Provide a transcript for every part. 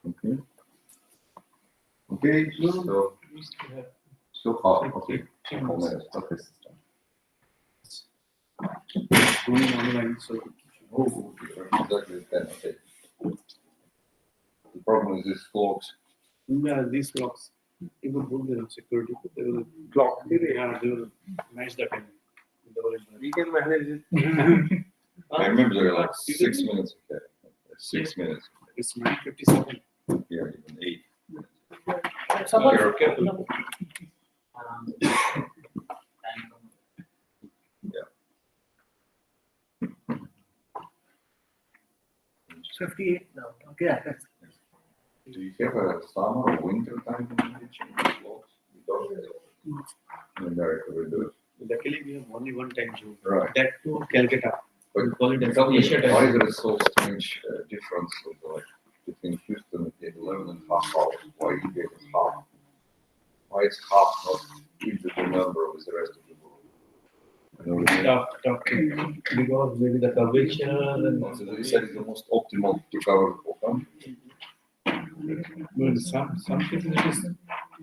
Okay. Okay. So far. Okay. Okay. Oh, exactly 10. Okay. The problem is this clocks. Yeah, these clocks. People put their security. They will clock. Yeah, they will match the time. We can manage it. I remember they were like 6 minutes. Okay. 6 minutes. It's 9:57. Yeah, even 8. Careful. Yeah. 58 now. Okay, that's Do you have a summer or winter time when you change the clocks? We don't have it. In America, we do it. Luckily, we have only one time zone. Right. That too, Calcutta. But We call it as tell me, Asia time. why is there a so strange difference of, like, between Houston and 11 and half hours? Why you get half? Why is half not equal the number with the rest of the world? You know what I mean? Tough. Because maybe the curvature and So you said it's the most optimal to cover the whole country. well, some cases it is 2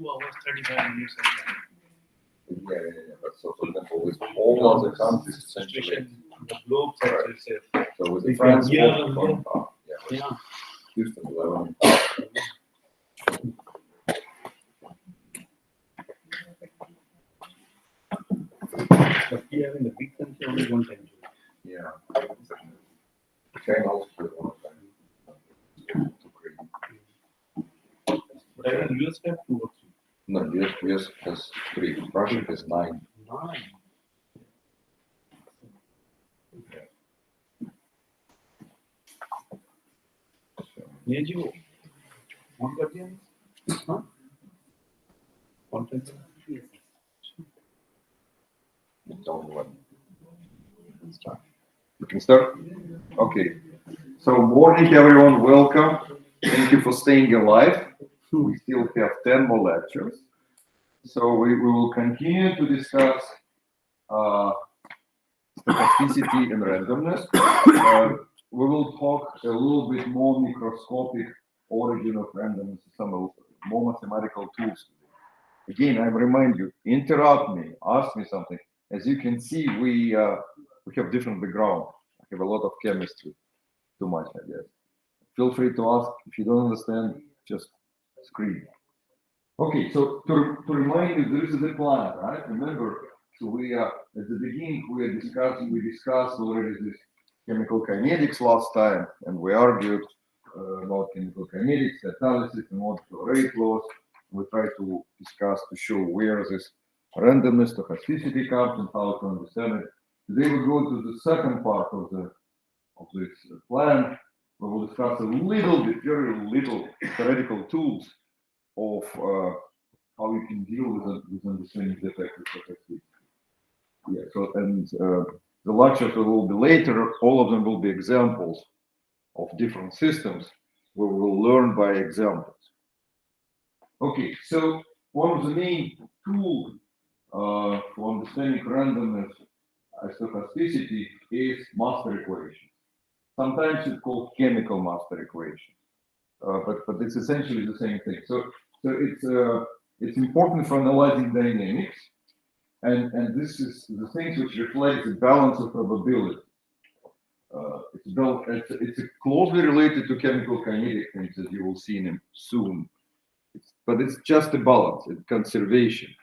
hours 35 minutes. Yeah. But so, for example, with all other countries, essentially, Situation the globe sector itself. so with the If France, you're here, 4.5, yeah, Yeah. Houston, 11 and half. But we have in the big country only one time zone. Yeah. China also did one time. But I think US have 2 or 3. No, US has 3. Russia has 9. 9. ये जो phone कर दिया हाँ conference Don't let me. Start. You can start? Okay. So, morning everyone, welcome. Thank you for staying alive. We still have 10 more lectures. So, we will continue to discuss stochasticity and randomness. We will talk a little bit more microscopic origin of randomness, some more mathematical tools. Again, I remind you, interrupt me, ask me something. As you can see, we have different background. I have a lot of chemistry, too much, I guess. Feel free to ask. If you don't understand, just scream. Okay, so to remind you, this is the plan, right? Remember, so we are at the beginning we discussed already this chemical kinetics last time, and we argued about chemical kinetics, catalysis, and molecular rate laws. We try to discuss to show where this randomness, stochasticity comes and how to understand it. Today we go to the second part of this plan. We will discuss a little bit, very little theoretical tools of how you can deal with understanding the effect of stochasticity. Yeah. So and the lectures will be later. All of them will be examples of different systems where we will learn by examples. Okay, so one of the main tools for understanding randomness stochasticity is master equation. Sometimes it's called chemical master equation, but it's essentially the same thing. So it's important for analyzing dynamics, and this is the things which reflect the balance of probability. It's closely related to chemical kinetic things, as you will see in soon. But it's just a balance, it's conservation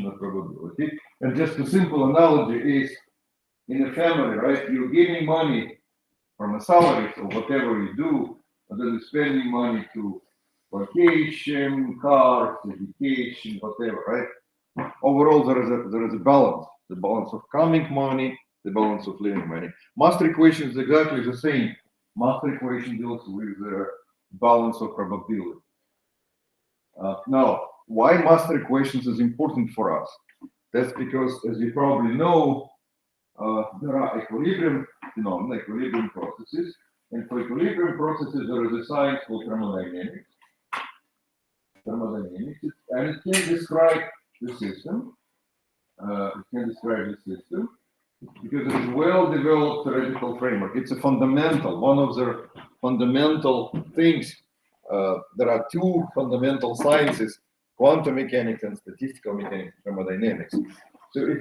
of probability. And just a simple analogy is, in a family, right, you're giving money from a salary or whatever you do, and then you're spending money to vacation, cars, education, whatever, right? Overall, there is a balance, the balance of coming money, the balance of living money. Master equation is exactly the same. Master equation deals with the balance of probability. Now, why master equations is important for us? That's because, as you probably know, there are equilibrium phenomena, equilibrium processes, and for equilibrium processes there is a science called thermodynamics. And it can describe the system. because it is a well-developed theoretical framework. It's a fundamental, one of the fundamental things. There are two fundamental sciences: quantum mechanics and statistical mechanics, thermodynamics. So there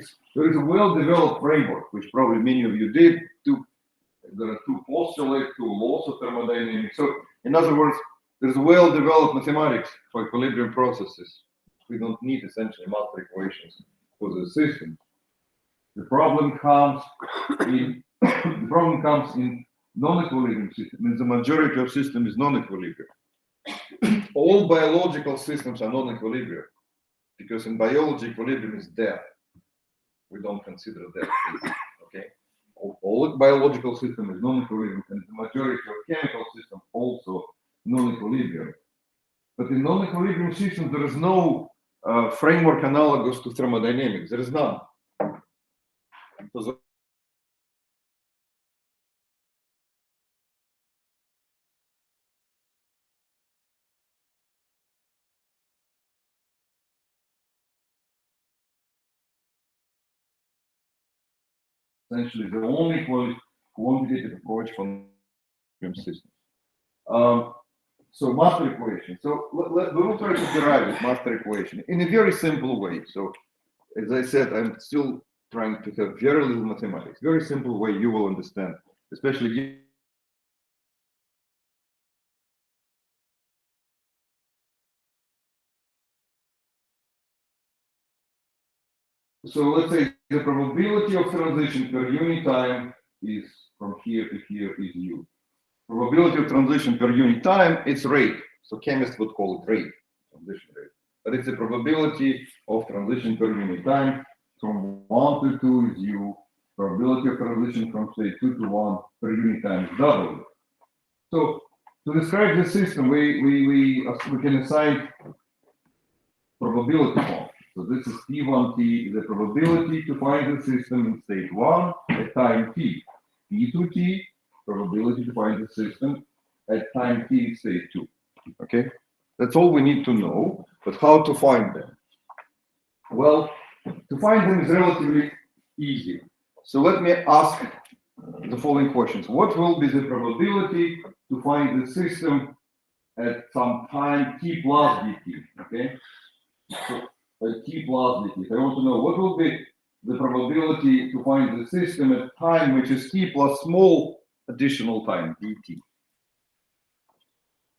is a well-developed framework, which probably many of you did. There are two postulates, two laws of thermodynamics. So in other words, there's well-developed mathematics for equilibrium processes. We don't need essentially master equations for the system. The problem comes in non-equilibrium system. Means the majority of system is non-equilibrium. All biological systems are non-equilibrium because in biology equilibrium is death. We don't consider death. Okay. All biological system is non-equilibrium, and the majority of chemical systems also non-equilibrium. But in non-equilibrium systems, there is no framework analogous to thermodynamics. There is none. So essentially the only quantitative approach for systems. So master equation. So we will try to derive this master equation in a very simple way. So as I said, I'm still trying to have very little mathematics. Very simple way you will understand, especially. So let's say the probability of transition per unit time is from here to here is u. Probability of transition per unit time, it's rate. So chemists would call it rate, transition rate. But it's the probability of transition per unit time. From 1 to 2 is u. Probability of transition from say 2 to 1 per unit time is W. So to describe the system, we can assign probability function. So this is T1t, the probability to find the system in state 1 at time t. P2t, probability to find the system at time t state 2. Okay, that's all we need to know. But how to find them? Well, to find them is relatively easy. So let me ask the following questions. What will be the probability to find the system at some time t plus dt? Okay, so at t plus dt. I want to know what will be the probability to find the system at time which is t plus small additional time dt.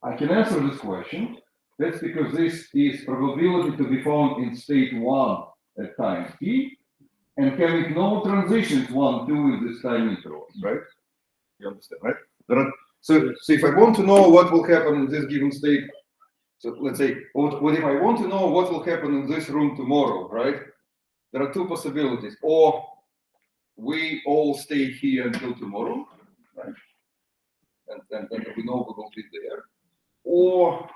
I can answer this question. That's because this is probability to be found in state 1 at time t and having no transitions 1, 2 in this time interval, right? You understand, right? So if I want to know what will happen in this given state, so let's say, what if I want to know what will happen in this room tomorrow, right? There are two possibilities. Or we all stay here until tomorrow, right? And we know we will be there. Or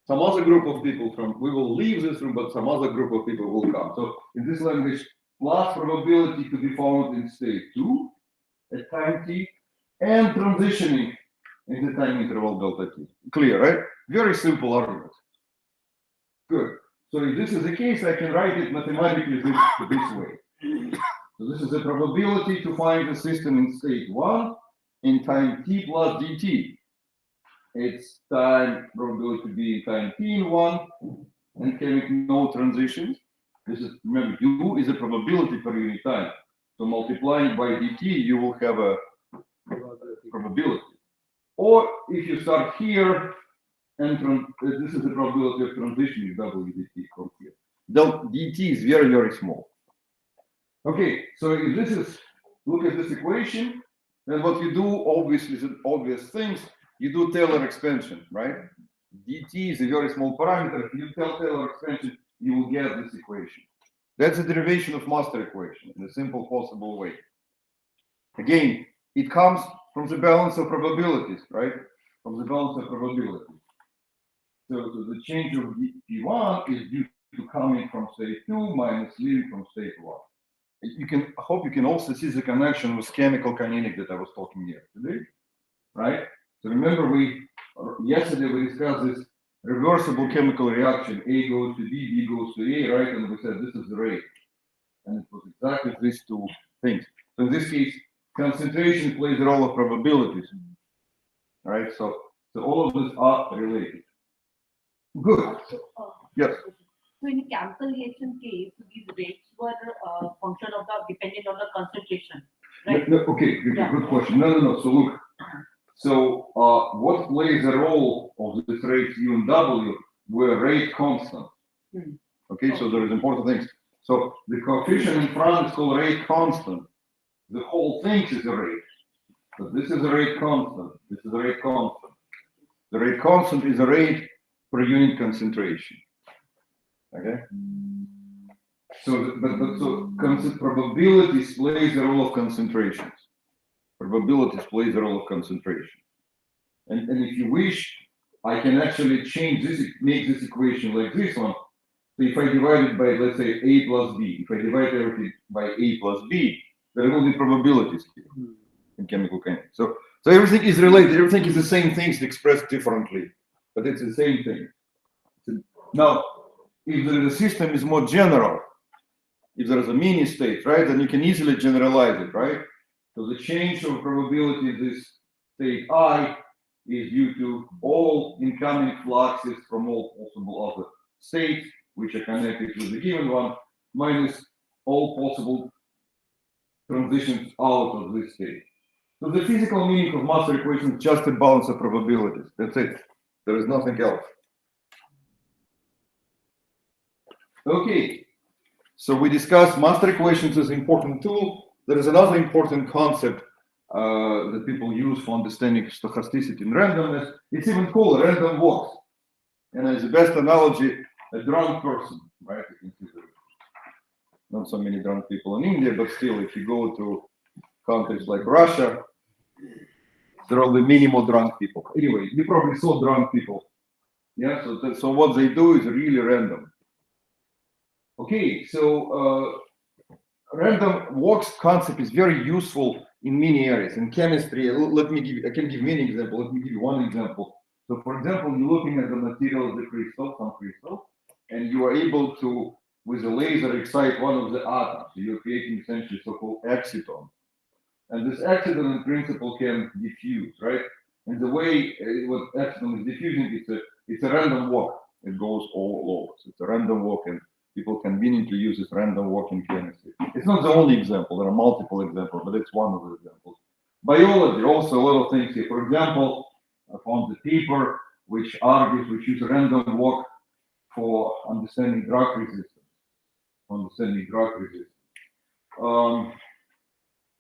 some other group of people we will leave this room, but some other group of people will come. So in this language, plus probability to be found in state 2 at time t and transitioning in the time interval delta t. Clear, right? Very simple argument. Good. So if this is the case, I can write it mathematically this way. So this is the probability to find the system in state 1 in time t plus dt. It's time probability to be in time t in 1 and having no transitions. This is, remember, u is a probability per unit time. So multiplying by dt, you will have a probability. Or if you start here, and this is the probability of transition w dt from here. Dt is very, very small. Okay, so if this is, look at this equation, then what you do, obviously, is obvious things. You do Taylor expansion, right? dt is a very small parameter. If you tell Taylor expansion, you will get this equation. That's a derivation of master equation in a simple possible way. Again, it comes from the balance of probabilities, right? From the balance of probabilities. So the change of P1 is due to coming from state 2 minus leaving from state 1. I hope you can also see the connection with chemical kinetics that I was talking yesterday, right? So remember yesterday we discussed this reversible chemical reaction. A goes to B, B goes to A, right? And we said this is the rate. And it was exactly these two things. So in this case, concentration plays the role of probabilities. All right, so all of these are related. Good. Yes. So in calculation case, these rates were function of the dependent on the concentration, right? Okay, good question. No. So look, so what plays the role of this rates U and W were rate constant. Okay, so there is important things. So the coefficient in front is called rate constant. The whole thing is a rate. So this is a rate constant. This is a rate constant. The rate constant is a rate per unit concentration. Okay. So, probabilities plays the role of concentrations. Probabilities plays the role of concentration. And if you wish, I can actually change this, make this equation like this one. So if I divide it by, let's say, A plus B, if I divide everything by A plus B, there will be probabilities here in chemical kinetics. So everything is related. Everything is the same things expressed differently, but it's the same thing. Now, if the system is more general, if there is a mini state, right, then you can easily generalize it, right? So the change of probability in this state I is due to all incoming fluxes from all possible other states, which are connected to the given one, minus all possible transitions out of this state. So the physical meaning of master equation is just a balance of probabilities. That's it. There is nothing else. Okay. So we discussed master equations as an important tool. There is another important concept that people use for understanding stochasticity and randomness. It's even called random walks. And as the best analogy, a drunk person, right? You can see not so many drunk people in India, but still, if you go to countries like Russia, there are only minimal drunk people. Anyway, you probably saw drunk people. Yeah, so what they do is really random. Okay, so random walks concept is very useful in many areas. In chemistry, I can give many examples. Let me give you one example. So for example, you're looking at the material of the crystal, some crystal, and you are able to, with a laser, excite one of the atoms. So you're creating essentially so-called exciton. And this exciton in principle can diffuse, right? And the way what exciton is diffusing, it's a random walk. It goes all over. So it's a random walk, and people conveniently use this random walk in chemistry. It's not the only example. There are multiple examples, but it's one of the examples. Biology, also a lot of things here. For example, on the paper, which argues we choose a random walk for understanding drug resistance.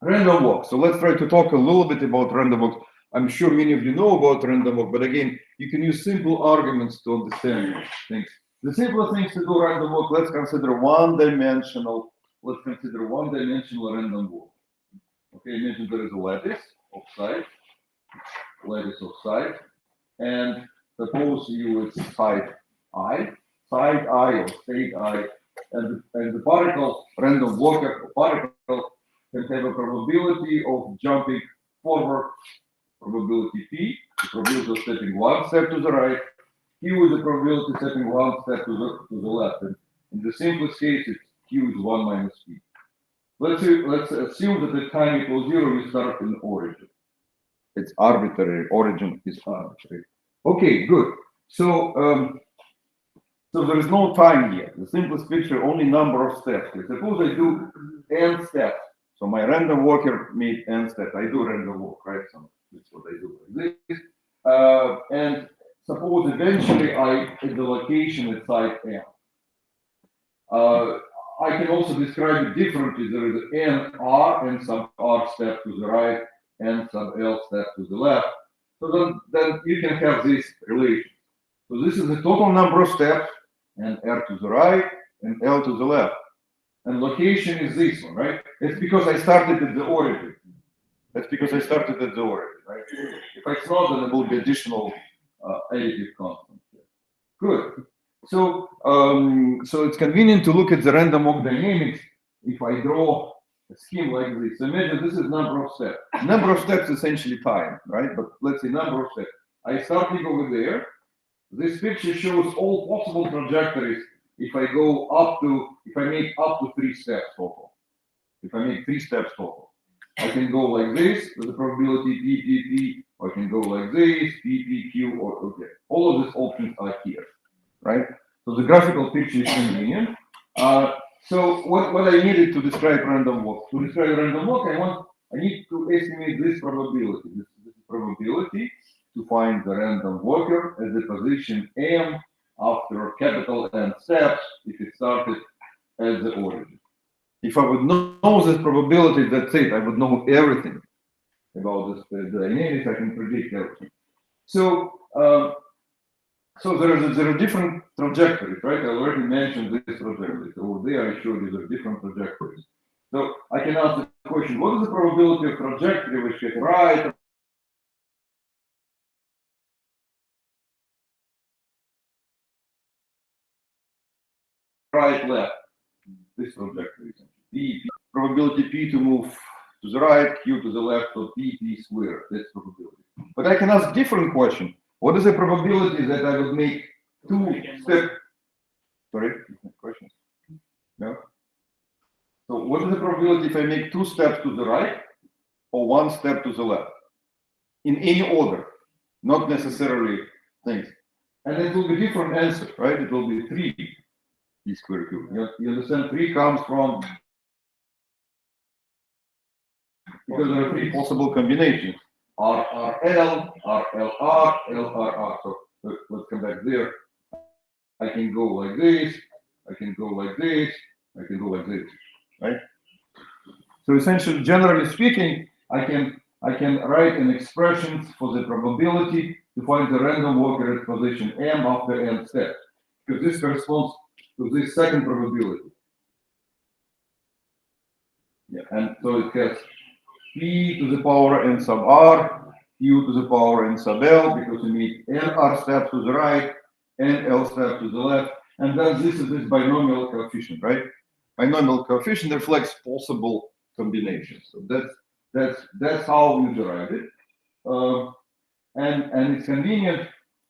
Random walk. So let's try to talk a little bit about random walk. I'm sure many of you know about random walk, but again, you can use simple arguments to understand things. The simplest things to do random walk, let's consider one-dimensional random walk. Okay, imagine there is a lattice of sides, and suppose you with side I or state I, and the particle, random walker particle, can have a probability of jumping forward, probability P, the probability of stepping one step to the right, Q is the probability of stepping one step to the left. And in the simplest case, it's Q is 1 minus P. Let's assume that the time equals 0, you start in origin. It's arbitrary. Origin is arbitrary. Okay, good. So there is no time here. The simplest picture, only number of steps. Suppose I do n steps. So my random walker made n steps. I do random walk, right? So that's what I do like this. And suppose eventually I at the location at site n. I can also describe it differently. There is n r and some r step to the right and some l step to the left. So then you can have this relation. So this is the total number of steps, and r to the right and l to the left. And location is this one, right? It's because I started at the origin. Right? If it's not, then there will be additional additive constant. Good. So it's convenient to look at the random walk dynamics. If I draw a scheme like this, imagine this is number of steps. Number of steps is essentially time, right? But let's say number of steps. I starting over there. This picture shows all possible trajectories if I go up to, if I make up to 3 steps total. If I make 3 steps total, I can go like this with the probability P, P, P, or I can go like this, P, P, Q, or okay. All of these options are here, right? So the graphical picture is convenient. So what I needed to describe random walk? To describe random walk, I need to estimate this probability. This probability to find the random walker at the position M after capital N steps if it started at the origin. If I would know this probability, that's it. I would know everything about this dynamics. I can predict everything. So there are different trajectories, right? I already mentioned this trajectory. Over there, I showed you the different trajectories. So I can ask the question: what is the probability of trajectory which get right? Right, left. This trajectory. P, probability P to move to the right, Q to the left, so P squared. That's probability. But I can ask different question. What is the probability that I would make 2 steps? Sorry, questions? No. So what is the probability if I make 2 steps to the right or 1 step to the left? In any order, not necessarily things. And it will be different answer, right? It will be 3 P squared Q. You understand? 3 comes from, because there are 3 possible combinations. RRL, RLR, LRR. So let's come back there. I can go like this, I can go like this, I can go like this, right? So essentially, generally speaking, I can write an expression for the probability to find the random walker at position M after N steps, because this corresponds to this second probability. Yeah, and so it has P to the power N sub R, Q to the power N sub L, because we need NR steps to the right, NL steps to the left, and then this is this binomial coefficient, right? Binomial coefficient reflects possible combinations. So that's how you derive it, and it's convenient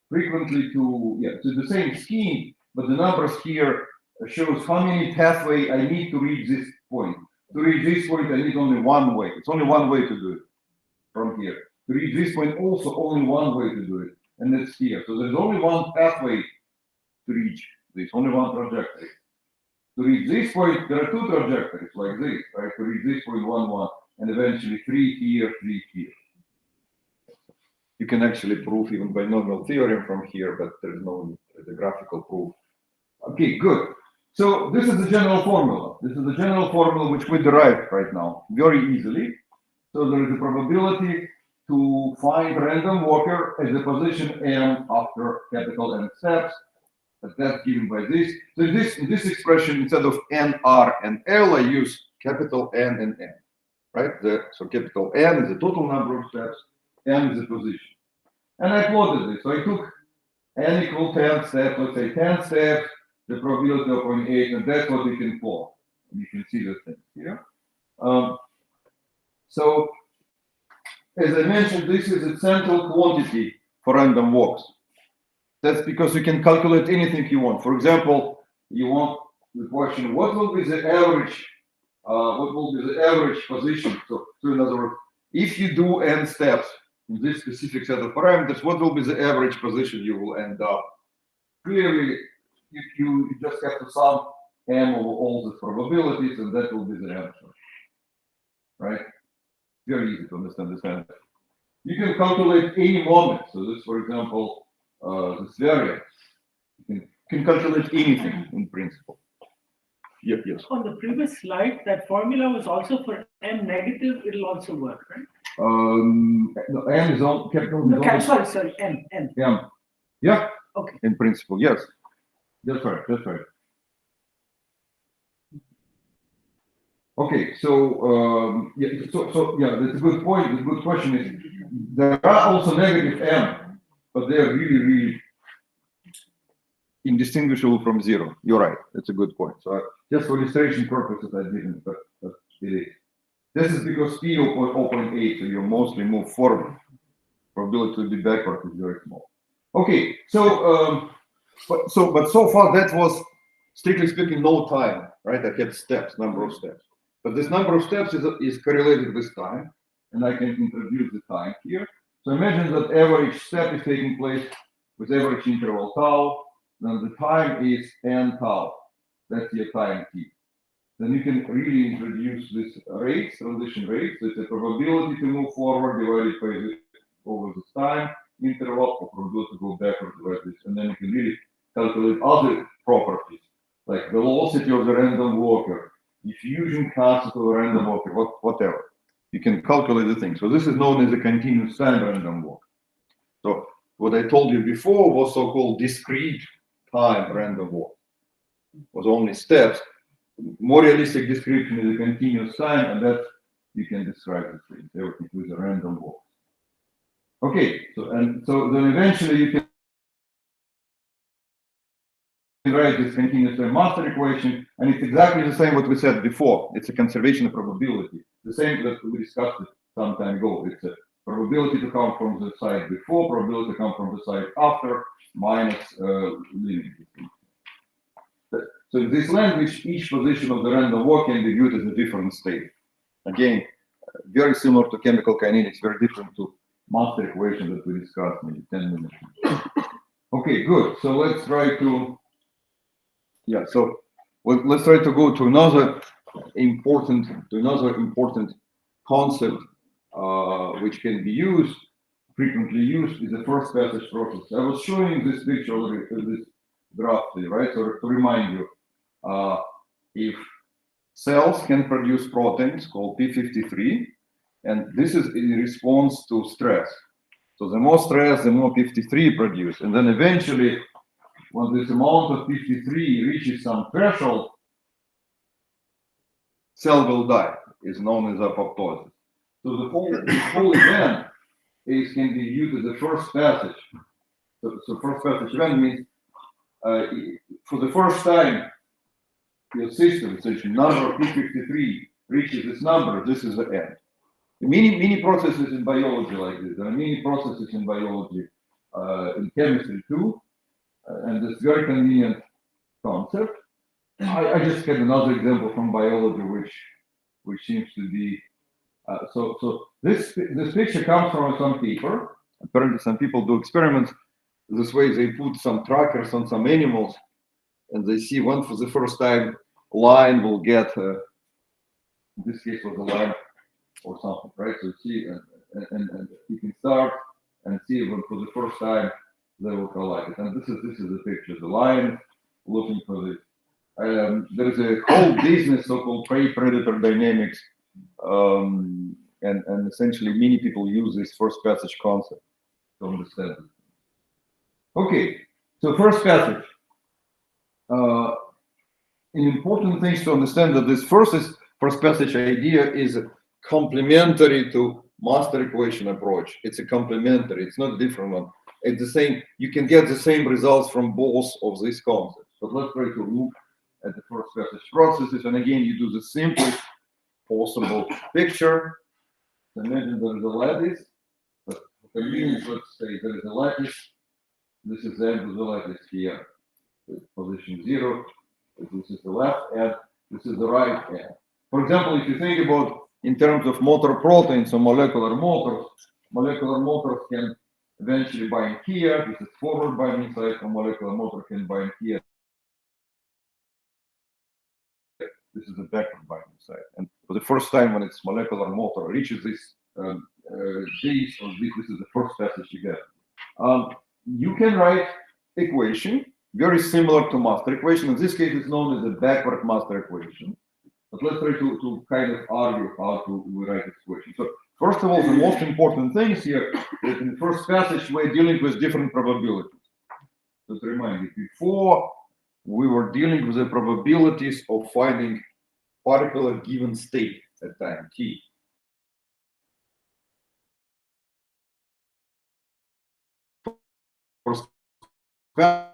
frequently to the same scheme, but the numbers here shows how many pathway I need to reach this point. To reach this point, I need only one way. It's only one way to do it from here. To reach this point, also only one way to do it, and that's here. So there's only one pathway to reach this, only one trajectory. To reach this point, there are 2 trajectories like this, right? To reach this point, 1, 1, and eventually 3 here, 3 here. You can actually prove even binomial theorem from here, but there's no the graphical proof. Okay, good. So this is the general formula. This is the general formula which we derived right now very easily. So there is a probability to find random walker at the position M after capital N steps. But that's given by this. So in this expression, instead of N, R, and L, I use capital N and N, right? So capital N is the total number of steps, M is the position. And I plotted this. So I took N equal 10 steps, let's say 10 steps, the probability of 0.8, and that's what we can plot. And you can see the thing here. So as I mentioned, this is a central quantity for random walks. That's because you can calculate anything you want. For example, you want the question, what will be the average position? So in other words, if you do N steps in this specific set of parameters, what will be the average position you will end up? Clearly, you just have to sum M over all the probabilities, and that will be the answer, right? Very easy to understand this answer. You can calculate any moment. So this, for example, this variance. You can calculate anything in principle. Yes. On the previous slide, that formula was also for M negative, it'll also work, right? No, M is on capital. No, sorry, M. M. Yeah. Okay. In principle, yes. That's right. Okay, so that's a good point. The good question is there are also negative M, but they are really indistinguishable from 0. You're right. That's a good point. So just for illustration purposes, I didn't, but it is. This is because P 0.8, so you mostly move forward. Probability to be backward is very small. Okay, so but so far that was strictly speaking, no time, right? I had steps, number of steps. But this number of steps is correlated with time, and I can introduce the time here. So imagine that average step is taking place with average interval tau, then the time is n tau. That's your time t. Then you can really introduce this rates, transition rates. It's a probability to move forward divided by this over this time interval, or probability to go backward divided this, and then you can really calculate other properties like velocity of the random walker, diffusion constant of a random walker, whatever. You can calculate the thing. So this is known as a continuous time random walk. So what I told you before was so-called discrete time random walk. It was only steps. More realistic description is a continuous time, and that you can describe the thing, everything with a random walk. Okay, so then eventually you can write this continuous time master equation, and it's exactly the same what we said before. It's a conservation of probability. The same that we discussed it some time ago. It's a probability to come from the side before, probability to come from the side after, minus limit. So in this language, each position of the random walk can be viewed as a different state. Again, very similar to chemical kinetics, very different to master equation that we discussed maybe 10 minutes ago. Okay, good. So let's try to, let's try to go to another important concept which can be used, frequently used, is the first passage process. I was showing this picture already, this graph, right? So to remind you, if cells can produce proteins called p53, and this is in response to stress. So the more stress, the more p53 produce, and then eventually, when this amount of p53 reaches some threshold, cell will die. It's known as apoptosis. So the whole event can be viewed as the first passage. So first passage event means for the first time, your system, essentially, number of p53 reaches this number, this is the end. Many processes in biology like this. There are many processes in biology, in chemistry too, and it's very convenient concept. I just had another example from biology, which seems to be so. This picture comes from some paper. Apparently, some people do experiments this way. They put some trackers on some animals, and they see one for the first time. Line will get, in this case was a line or something, right? So see, and you can start and see when for the first time they will collide it. And this is the picture. The lion looking for this. There is a whole business so-called prey-predator dynamics, and essentially many people use this first passage concept to understand it. Okay, so first passage. An important thing to understand that this first passage idea is complementary to master equation approach. It's a complementary, it's not a different one. It's the same, you can get the same results from both of these concepts. But let's try to look at the first passage processes, and again you do the simplest possible picture. Imagine there is a lattice, but for convenience, let's say there is a lattice. This is the end of the lattice here, position 0. This is the left end, this is the right end. For example, if you think about in terms of motor proteins or molecular motors can eventually bind here. This is forward binding site, a molecular motor can bind here. This is the backward binding site. And for the first time when its molecular motor reaches this base, or this is the first passage you get. You can write equation very similar to master equation. In this case, it's known as the backward master equation. But let's try to kind of argue how to write this equation. So first of all, the most important thing is here that in the first passage we're dealing with different probabilities. Just to remind you, before we were dealing with the probabilities of finding particular given state at time t. First passage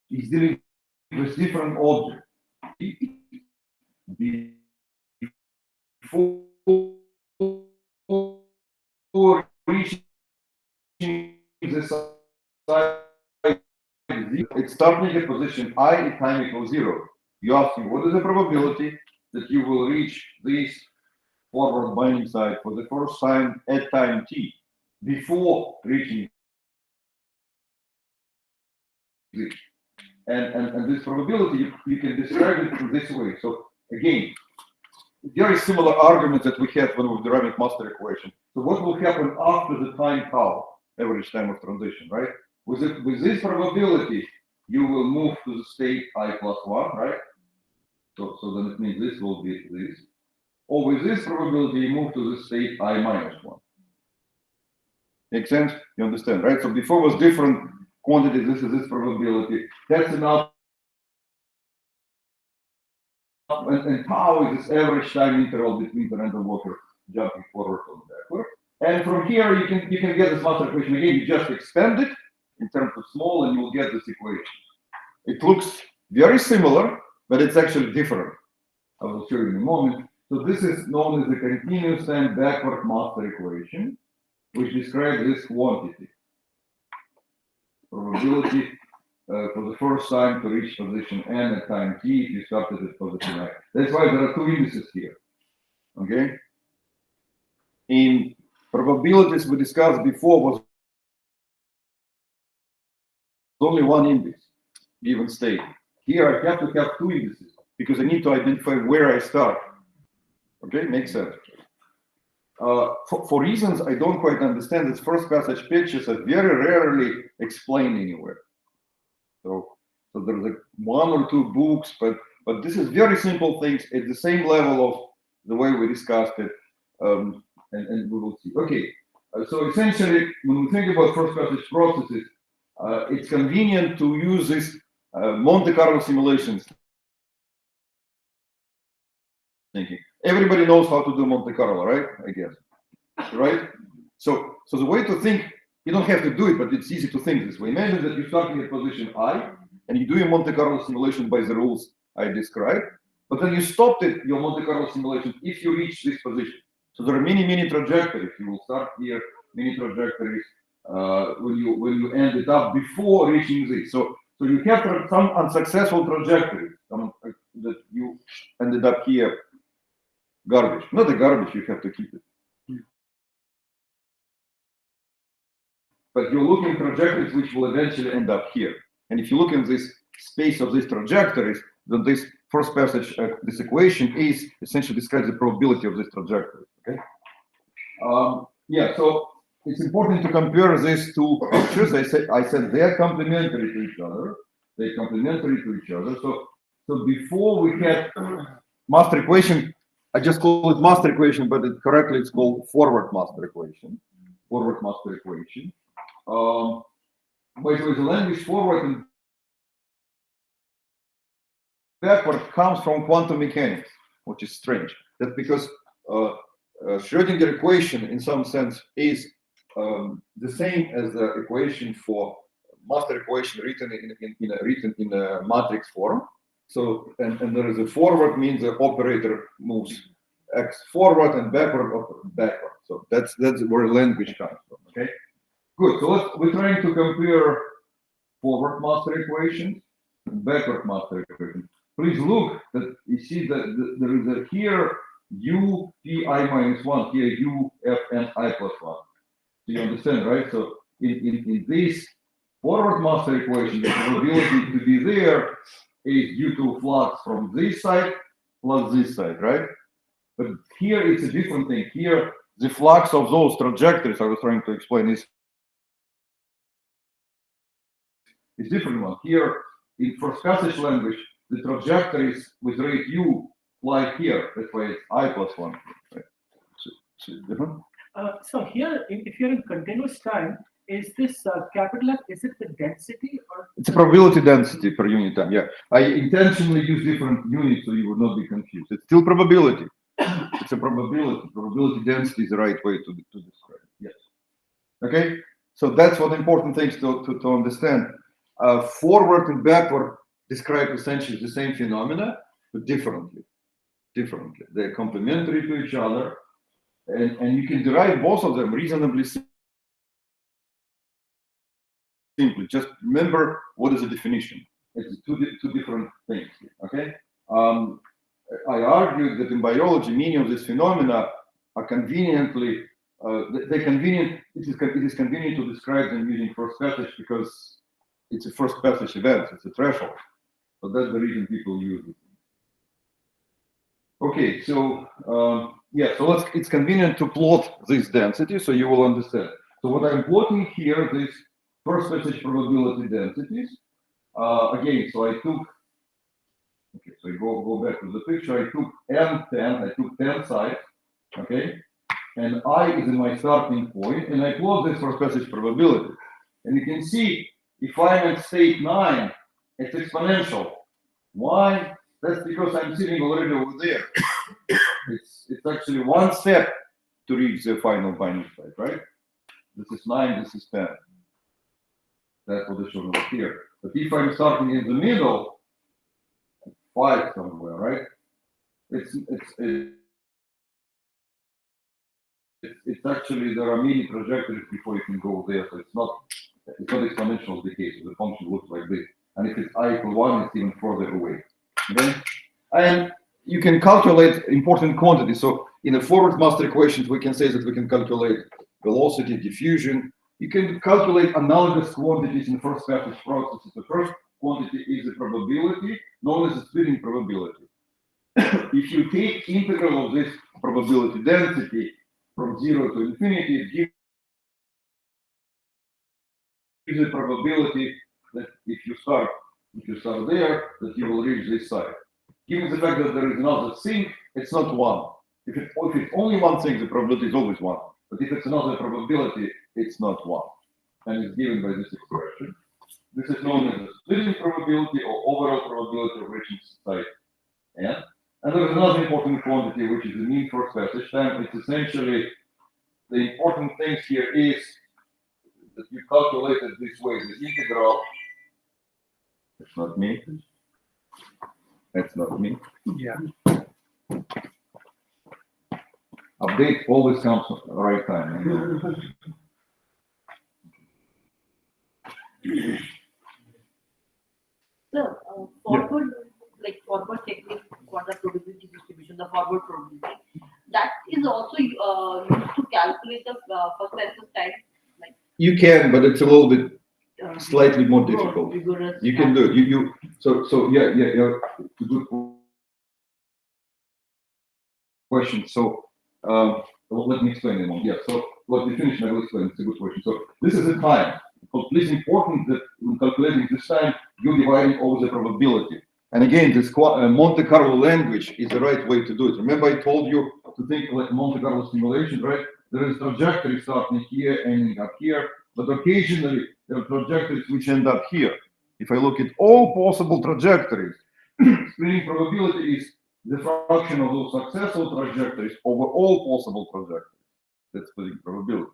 is dealing with different objects. Before reaching the side it's starting at position I at time equals 0. You ask me, what is the probability that you will reach this forward binding site for the first time at time t before reaching this? And this probability, you can describe it in this way. So again, very similar arguments that we had when we were deriving master equation. So what will happen after the time tau, average time of transition, right? With this probability, you will move to the state I plus 1, right? So then it means this will be this. Or with this probability, you move to the state I minus 1. Make sense? You understand, right? So before was different quantities, this is this probability. That's enough. And tau is this average time interval between the random walker jumping forward and backward. And from here, you can get this master equation again. You just expand it in terms of small, and you'll get this equation. It looks very similar, but it's actually different. I will show you in a moment. So this is known as the continuous time backward master equation, which describes this quantity. Probability for the first time to reach position n at time t if you started at position I. That's why there are two indices here. Okay? In probabilities we discussed before was only one index, given state. Here I have to have two indices because I need to identify where I start. Okay, makes sense. For reasons I don't quite understand, this first passage pictures are very rarely explained anywhere. So there's like one or two books, but this is very simple things at the same level of the way we discussed it, and we will see. Okay, so essentially, when we think about first passage processes, it's convenient to use this Monte Carlo simulations thinking. Everybody knows how to do Monte Carlo, right? I guess, right? So the way to think, you don't have to do it, but it's easy to think this way. Imagine that you're starting at position I, and you do your Monte Carlo simulation by the rules I described, but then you stopped it, your Monte Carlo simulation, if you reach this position. So there are many trajectories. You will start here, many trajectories when you end it up before reaching this. So you have some unsuccessful trajectories that you ended up here. Garbage, not the garbage, you have to keep it. But you're looking at trajectories which will eventually end up here. And if you look in this space of these trajectories, then this first passage, this equation is essentially describes the probability of this trajectory. Okay. Yeah. So it's important to compare these two pictures. I said they're complementary to each other. They're complementary to each other. So before we had master equation, I just call it master equation, but correctly it's called forward master equation. Forward master equation. By the way, the language forward and backward comes from quantum mechanics, which is strange. That's because Schrödinger equation, in some sense, is the same as the equation for master equation written in a matrix form. So and there is a forward means the operator moves x forward and backward or backward. So that's where language comes from. Okay. Good. So we're trying to compare forward master equations and backward master equations. Please look that you see that there is a here u p I minus 1, here u f n I plus 1. So you understand, right? So in this forward master equation, the probability to be there is due to flux from this side plus this side, right? But here it's a different thing. Here the flux of those trajectories I was trying to explain is different one. Here in first passage language, the trajectories with rate u lie here. That's why it's I plus 1. Right? So here, if you're in continuous time, is this capital F, is it the density or? It's a probability density per unit time. Yeah, I intentionally use different units so you would not be confused. It's still probability. It's a probability. Probability density is the right way to describe it. Yes. Okay. So that's one important thing to understand. Forward and backward describe essentially the same phenomena, but differently. They're complementary to each other, and you can derive both of them reasonably simply. Just remember what is the definition. It's two different things. Okay. I argue that in biology, many of these phenomena are conveniently they convenient. It is convenient to describe them using first passage because it's a first passage event. It's a threshold. So that's the reason people use it. Okay, so yeah, so it's convenient to plot this density so you will understand. So what I'm plotting here, these first passage probability densities. Again, so I took, okay, so you go back to the picture. I took M10, I took 10 sites, okay, and I is in my starting point, and I plot this first passage probability. And you can see if I'm at state 9, it's exponential. Why? That's because I'm sitting already over there. It's actually one step to reach the final binding site, right? This is 9, this is 10. That's what is shown over here. But if I'm starting in the middle, 5 somewhere, right? It's actually there are many trajectories before you can go there, so it's not exponential decay. So the function looks like this, and if it's I equal 1, it's even further away. Okay, and you can calculate important quantities. So in the forward master equations, we can say that we can calculate velocity, diffusion. You can calculate analogous quantities in first passage processes. The first quantity is the probability, known as the splitting probability. If you take integral of this probability density from 0 to infinity, it gives the probability that if you start there, that you will reach this side. Given the fact that there is another thing, it's not 1. If it's only one thing, the probability is always 1. But if it's another probability, it's not 1. And it's given by this expression. This is known as the splitting probability or overall probability of reaching site N. And there is another important quantity, which is the mean first passage time. It's essentially, the important things here is that you calculate it this way, the integral. That's not me. That's not me. Yeah. Update always comes at the right time. So, forward, like forward technique for the probability distribution, the forward probability, that is also used to calculate the first passage time, like You can, but it's a little bit slightly more difficult. rigorous. You can do it. So yeah, it's a good question. So let me explain it more. Yeah. So let me finish. I will explain. It's a good question. So this is the time. It's important that when calculating this time, you're dividing over the probability. And again, this Monte Carlo language is the right way to do it. Remember, I told you to think like Monte Carlo simulation, right? There is trajectory starting here, ending up here, but occasionally there are trajectories which end up here. If I look at all possible trajectories, screening probability is the fraction of those successful trajectories over all possible trajectories. That's splitting probability,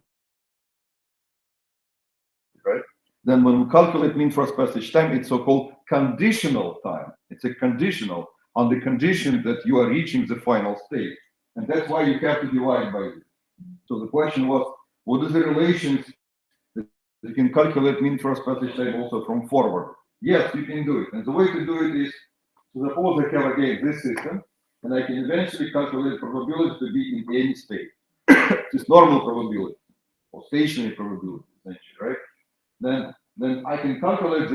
right? Then when we calculate mean first passage time, it's so-called conditional time. It's a conditional on the condition that you are reaching the final state. And that's why you have to divide by this. So the question was, what is the relations that you can calculate mean first passage time also from forward? Yes, you can do it. And the way to do it is, so suppose I have again this system, and I can eventually calculate probability to be in any state. It's normal probability or stationary probability, essentially, right? Then I can calculate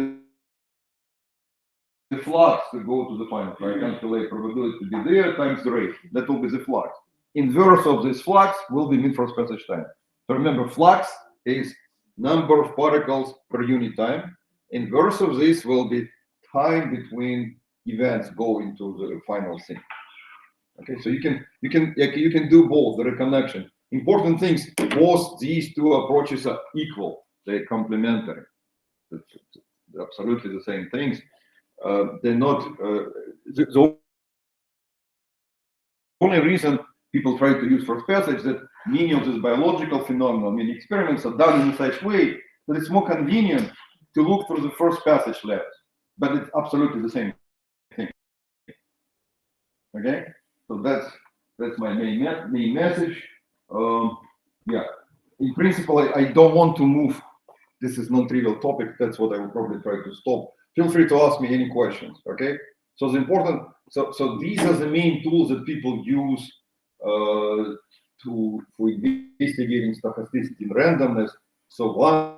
the flux to go to the final. I calculate probability to be there times the rate. That will be the flux. Inverse of this flux will be mean first passage time. So remember, flux is number of particles per unit time. Inverse of this will be time between events going to the final thing. Okay, so you can do both. There are connection. Important things. Both these two approaches are equal. They're complementary. It's absolutely the same things. They're not. The only reason people try to use first passage that many of these biological phenomena, many experiments are done in such way that it's more convenient to look through the first passage lens. But it's absolutely the same thing. Okay, so that's my main message. Yeah, in principle, I don't want to move this is non-trivial topic. That's what I will probably try to stop. Feel free to ask me any questions. Okay. So the important. So these are the main tools that people use for investigating stochasticity and randomness. So one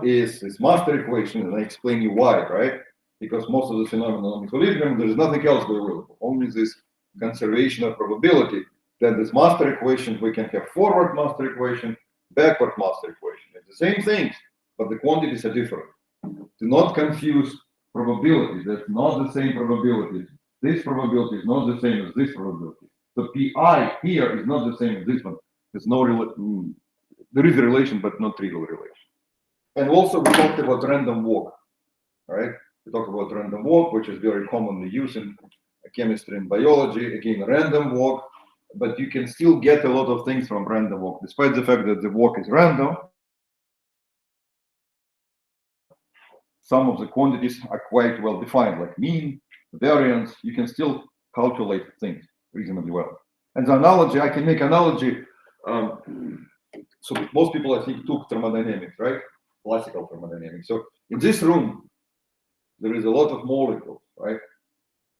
is this master equation, and I explain you why, right? Because most of the phenomena of equilibrium, there is nothing else available, only this conservation of probability. Then this master equation, we can have forward master equation, backward master equation. It's the same things, but the quantities are different. Do not confuse probability. That's not the same probability. This probability is not the same as this probability. The pi here is not the same as this one. There's no there is a relation, but not trivial relation. And also we talked about random walk, right? We talked about random walk, which is very commonly used in chemistry and biology. Again, random walk, but you can still get a lot of things from random walk, despite the fact that the walk is random. Some of the quantities are quite well defined, like mean, variance. You can still calculate things reasonably well. And the analogy, I can make analogy. So most people, I think, took thermodynamics, right? Classical thermodynamics. So in this room, there is a lot of molecules, right?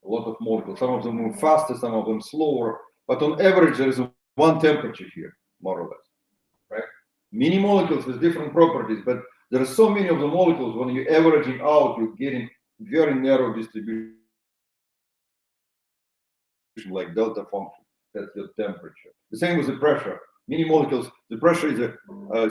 A lot of molecules. Some of them move faster, some of them slower. But on average, there is one temperature here, more or less, right? Many molecules with different properties, but there are so many of the molecules. When you're averaging out, you're getting very narrow distribution, like delta function. That's your temperature. The same with the pressure. Many molecules, the pressure is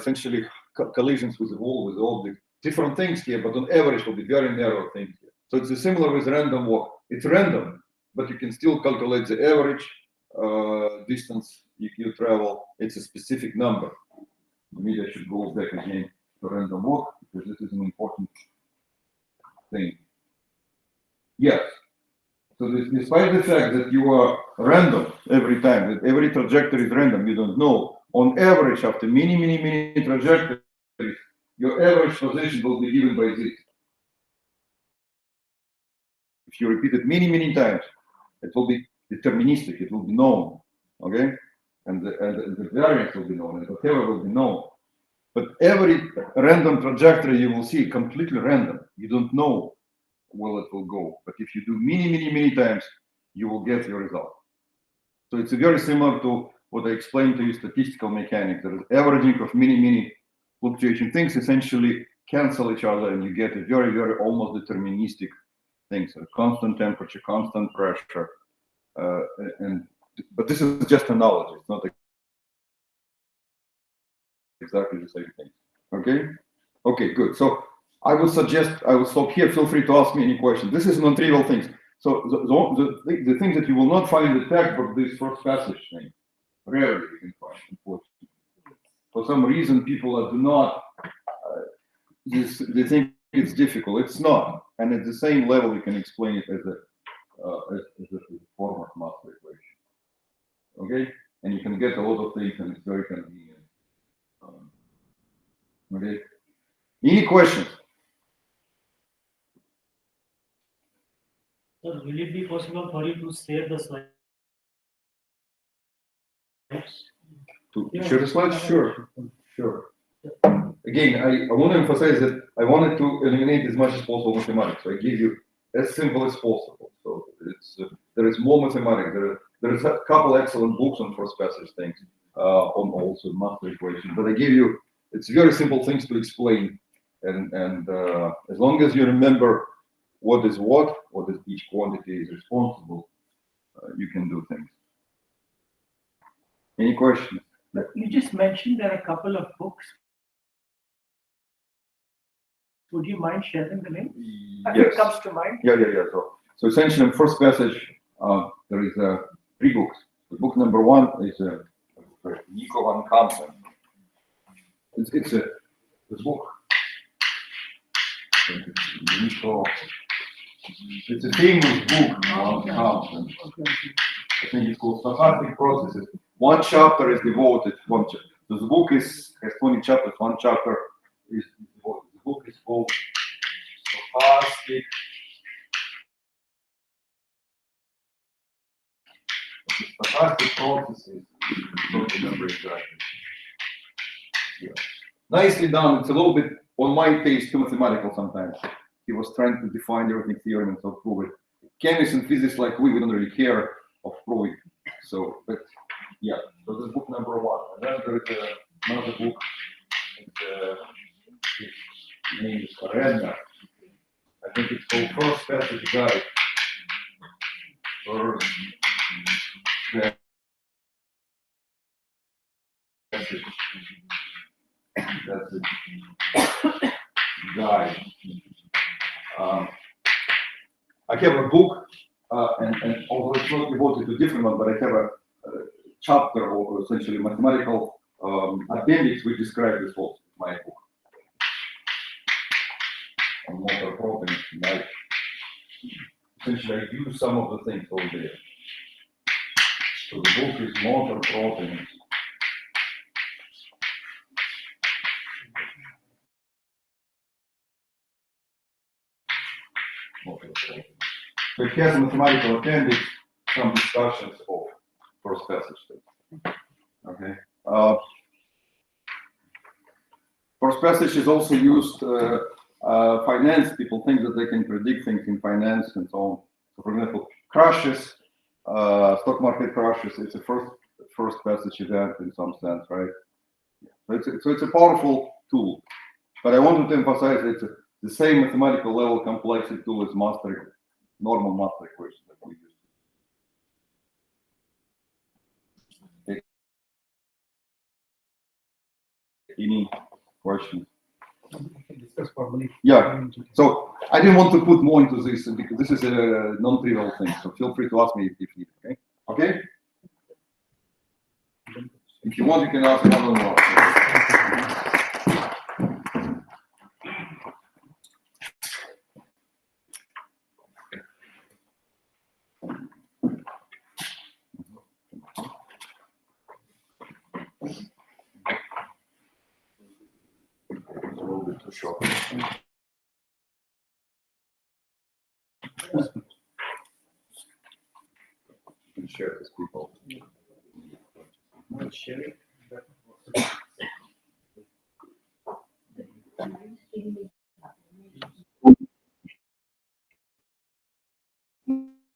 essentially collisions with the wall, with the object. Different things here, but on average will be very narrow things here. So it's similar with random walk. It's random, but you can still calculate the average distance you travel. It's a specific number. Maybe I should go back again to random walk, because this is an important thing. Yes. So despite the fact that you are random every time, that every trajectory is random, you don't know. On average, after many trajectories, your average position will be given by this. If you repeat it many times, it will be deterministic, it will be known, okay? And the variance will be known, and whatever will be known. But every random trajectory you will see completely random. You don't know where it will go. But if you do many times, you will get your result. So it's very similar to what I explained to you, statistical mechanics. There is averaging of many fluctuating things essentially cancel each other, and you get a very almost deterministic things. So constant temperature, constant pressure, but this is just analogy. It's not exactly the same thing. Okay, good. So I would suggest I will stop here. Feel free to ask me any questions. This is non-trivial things. So the thing that you will not find in the textbook, this first passage thing, rarely you can find, unfortunately. For some reason, people do not. They think it's difficult. It's not, and at the same level, you can explain it as a forward master equation. Okay, and you can get a lot of things, and it's very convenient. Okay. Any questions? Sir, will it be possible for you to share the slides? To share the slides? Sure. Again, I want to emphasize that I wanted to eliminate as much as possible mathematics. So I give you as simple as possible. So it's there is more mathematics. There is a couple excellent books on first passage things, on also master equation. But I give you, it's very simple things to explain, and as long as you remember what is each quantity is responsible, you can do things. Any questions? You just mentioned there are a couple of books. Would you mind sharing the name? If Yes. it comes to mind. Yeah. So essentially, in first passage, there is three books. The book number one is Nico van Kampen. It's a book. Nico. It's a famous book on Kampen. I think it's called Stochastic Processes. One chapter is devoted. So the book has 20 chapters. One chapter is devoted. The book is called Stochastic Processes. Don't remember exactly. Yeah. nicely done. It's a little bit, on my taste, too mathematical sometimes. He was trying to define everything theorem and so prove it. Chemists and physicists like we don't really care of proving. So, but yeah, so this is book number 1. And then there is another book. Its name is Randomness. I think it's called First Passage Guide. First Passage. That's it. Guide. I have a book, and although it's not devoted to different one, but I have a chapter or essentially mathematical appendix which describes this whole my book on motor properties. Like, essentially, I use some of the things over there. So the book is motor properties. So it has a mathematical appendix, some discussions of first passage. Okay. First passage is also used. Finance people think that they can predict things in finance and so on. So, for example, crashes, stock market crashes. It's a first passage event in some sense, right? So it's a powerful tool. But I wanted to emphasize it's the same mathematical level complexity tool as normal master equation that we use. Any questions? Discuss formally. Yeah. So I didn't want to put more into this because this is a non-trivial thing. So feel free to ask me if needed. Okay. Okay. If you want, you can ask one-on-one. It's a little bit too short. Share this people. Share it.